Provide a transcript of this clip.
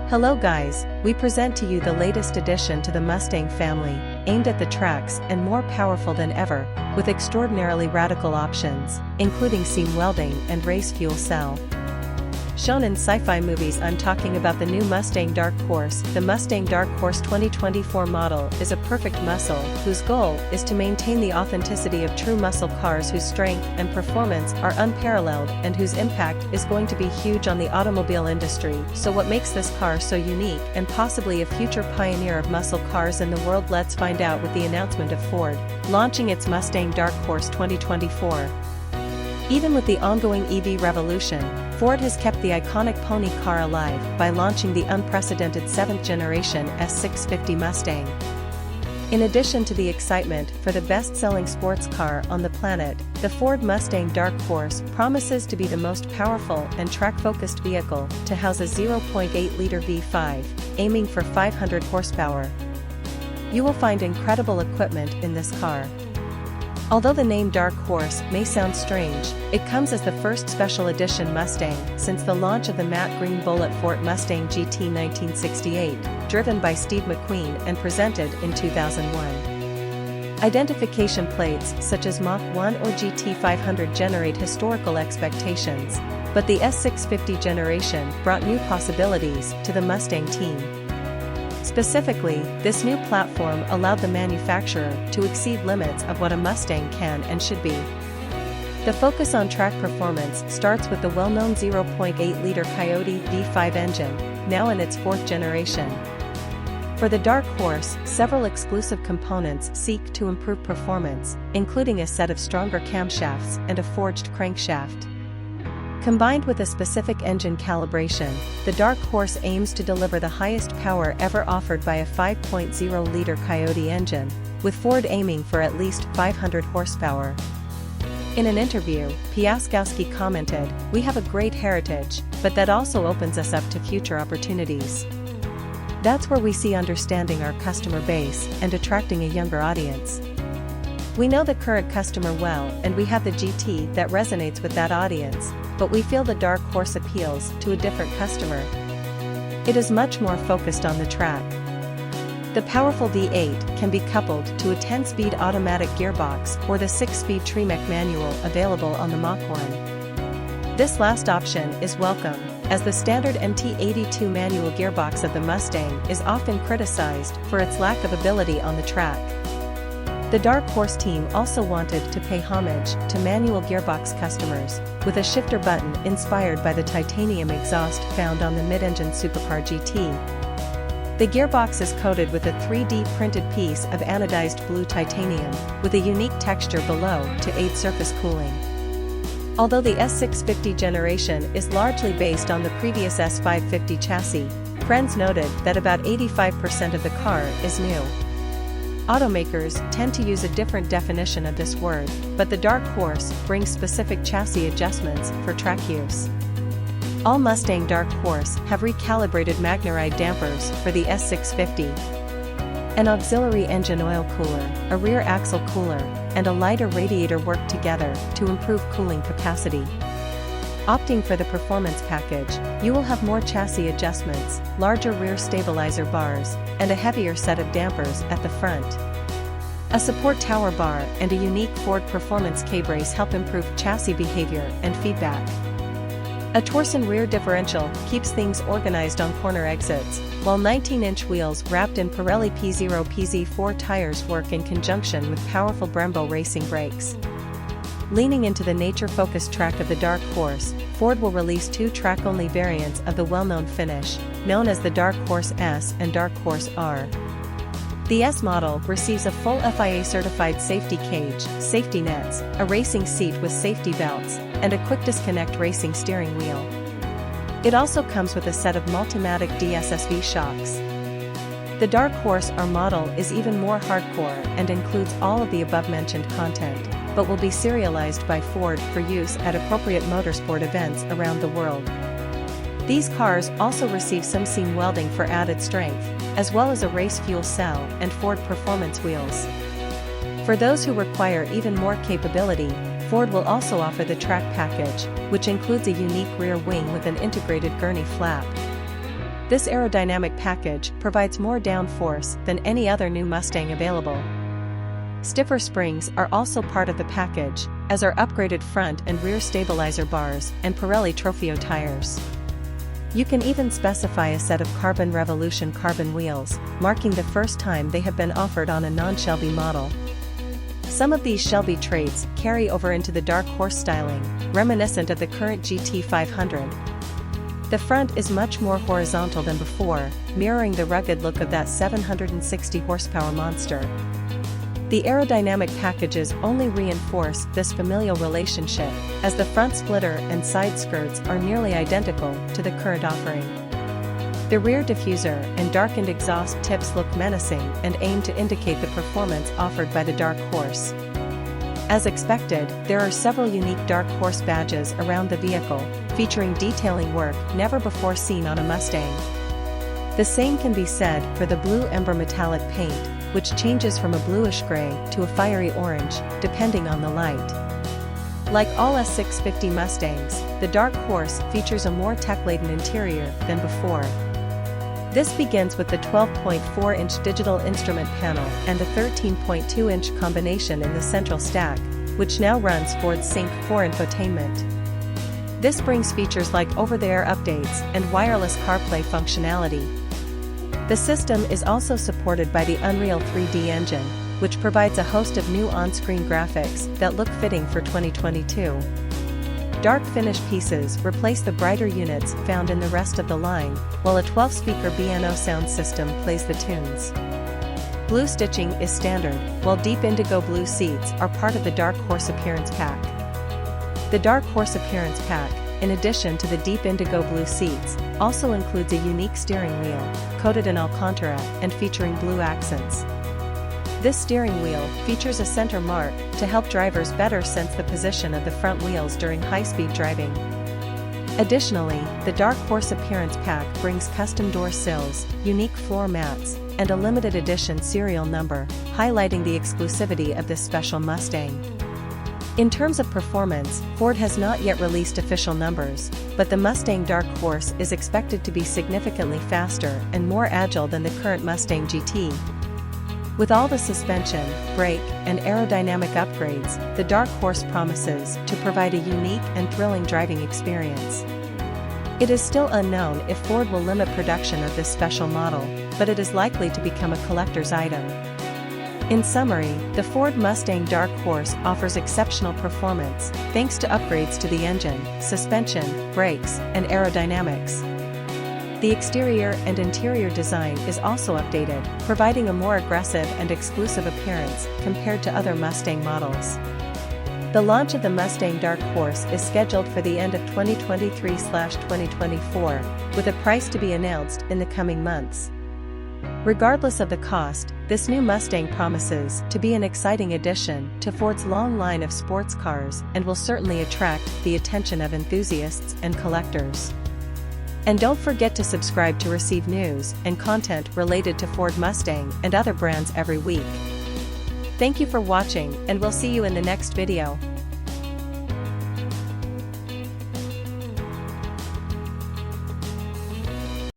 Hello guys, we present to you the latest addition to the Mustang family, aimed at the tracks and more powerful than ever, with extraordinarily radical options, including seam welding and race fuel cell. Shown in sci-fi movies, I'm talking about the new Mustang Dark Horse. The Mustang Dark Horse 2024 model is a perfect muscle, whose goal is to maintain the authenticity of true muscle cars whose strength and performance are unparalleled and whose impact is going to be huge on the automobile industry. So what makes this car so unique and possibly a future pioneer of muscle cars in the world? Let's find out with the announcement of Ford launching its Mustang Dark Horse 2024. Even with the ongoing EV revolution, Ford has kept the iconic pony car alive by launching the unprecedented 7th generation S650 Mustang. In addition to the excitement for the best-selling sports car on the planet, the Ford Mustang Dark Horse promises to be the most powerful and track-focused vehicle to house a 0.8-liter V5, aiming for 500 horsepower. You will find incredible equipment in this car. Although the name Dark Horse may sound strange, it comes as the first special edition Mustang since the launch of the matte green Bullet Ford Mustang GT 1968, driven by Steve McQueen and presented in 2001. Identification plates such as Mach 1 or GT 500 generate historical expectations, but the S650 generation brought new possibilities to the Mustang team. Specifically, this new platform allowed the manufacturer to exceed limits of what a Mustang can and should be. The focus on track performance starts with the well-known 0.8-liter Coyote V5 engine, now in its 4th generation. For the Dark Horse, several exclusive components seek to improve performance, including a set of stronger camshafts and a forged crankshaft. Combined with a specific engine calibration, the Dark Horse aims to deliver the highest power ever offered by a 5.0-liter Coyote engine, with Ford aiming for at least 500 horsepower. In an interview, Piaskowski commented, "We have a great heritage, but that also opens us up to future opportunities. That's where we see understanding our customer base and attracting a younger audience. We know the current customer well and we have the GT that resonates with that audience, but we feel the Dark Horse appeals to a different customer. It is much more focused on the track." The powerful V8 can be coupled to a 10-speed automatic gearbox or the 6-speed Tremec manual available on the Mach 1. This last option is welcome, as the standard MT82 manual gearbox of the Mustang is often criticized for its lack of ability on the track. The Dark Horse team also wanted to pay homage to manual gearbox customers, with a shifter button inspired by the titanium exhaust found on the mid-engine Supercar GT. The gearbox is coated with a 3D printed piece of anodized blue titanium, with a unique texture below to aid surface cooling. Although the S650 generation is largely based on the previous S550 chassis, friends noted that about 85% of the car is new. Automakers tend to use a different definition of this word, but the Dark Horse brings specific chassis adjustments for track use. All Mustang Dark Horse have recalibrated Magnaride dampers for the S650. An auxiliary engine oil cooler, a rear axle cooler, and a lighter radiator work together to improve cooling capacity. Opting for the performance package, you will have more chassis adjustments, larger rear stabilizer bars, and a heavier set of dampers at the front. A support tower bar and a unique Ford Performance K-brace help improve chassis behavior and feedback. A Torsen rear differential keeps things organized on corner exits, while 19-inch wheels wrapped in Pirelli P0 PZ4 tires work in conjunction with powerful Brembo racing brakes. Leaning into the nature-focused track of the Dark Horse, Ford will release 2 track-only variants of the well-known finish, known as the Dark Horse S and Dark Horse R. The S model receives a full FIA-certified safety cage, safety nets, a racing seat with safety belts, and a quick-disconnect racing steering wheel. It also comes with a set of Multimatic DSSV shocks. The Dark Horse R model is even more hardcore and includes all of the above-mentioned content, but will be serialized by Ford for use at appropriate motorsport events around the world. These cars also receive some seam welding for added strength, as well as a race fuel cell and Ford Performance wheels. For those who require even more capability, Ford will also offer the track package, which includes a unique rear wing with an integrated gurney flap. This aerodynamic package provides more downforce than any other new Mustang available. Stiffer springs are also part of the package, as are upgraded front and rear stabilizer bars and Pirelli Trofeo tires. You can even specify a set of Carbon Revolution carbon wheels, marking the first time they have been offered on a non-Shelby model. Some of these Shelby traits carry over into the Dark Horse styling, reminiscent of the current GT 500. The front is much more horizontal than before, mirroring the rugged look of that 760 horsepower monster. The aerodynamic packages only reinforce this familial relationship, as the front splitter and side skirts are nearly identical to the current offering. The rear diffuser and darkened exhaust tips look menacing and aim to indicate the performance offered by the Dark Horse. As expected, there are several unique Dark Horse badges around the vehicle, featuring detailing work never before seen on a Mustang. The same can be said for the blue ember metallic paint, which changes from a bluish gray to a fiery orange, depending on the light. Like all S650 Mustangs, the Dark Horse features a more tech-laden interior than before. This begins with the 12.4-inch digital instrument panel and the 13.2-inch combination in the central stack, which now runs Ford Sync 4 infotainment. This brings features like over-the-air updates and wireless CarPlay functionality. The system is also supported by the Unreal 3D engine, which provides a host of new on-screen graphics that look fitting for 2022. Dark finish pieces replace the brighter units found in the rest of the line, while a 12-speaker B&O sound system plays the tunes. Blue stitching is standard, while deep indigo blue seats are part of the Dark Horse Appearance Pack. The Dark Horse Appearance Pack, in addition to the deep indigo blue seats, also includes a unique steering wheel, coated in Alcantara and featuring blue accents. This steering wheel features a center mark to help drivers better sense the position of the front wheels during high-speed driving. Additionally, the Dark Horse Appearance Pack brings custom door sills, unique floor mats, and a limited edition serial number, highlighting the exclusivity of this special Mustang. In terms of performance, Ford has not yet released official numbers, but the Mustang Dark Horse is expected to be significantly faster and more agile than the current Mustang GT. With all the suspension, brake, and aerodynamic upgrades, the Dark Horse promises to provide a unique and thrilling driving experience. It is still unknown if Ford will limit production of this special model, but it is likely to become a collector's item. In summary, the Ford Mustang Dark Horse offers exceptional performance, thanks to upgrades to the engine, suspension, brakes, and aerodynamics. The exterior and interior design is also updated, providing a more aggressive and exclusive appearance compared to other Mustang models. The launch of the Mustang Dark Horse is scheduled for the end of 2023/2024, with a price to be announced in the coming months. Regardless of the cost, this new Mustang promises to be an exciting addition to Ford's long line of sports cars and will certainly attract the attention of enthusiasts and collectors. And don't forget to subscribe to receive news and content related to Ford Mustang and other brands every week. Thank you for watching, and we'll see you in the next video.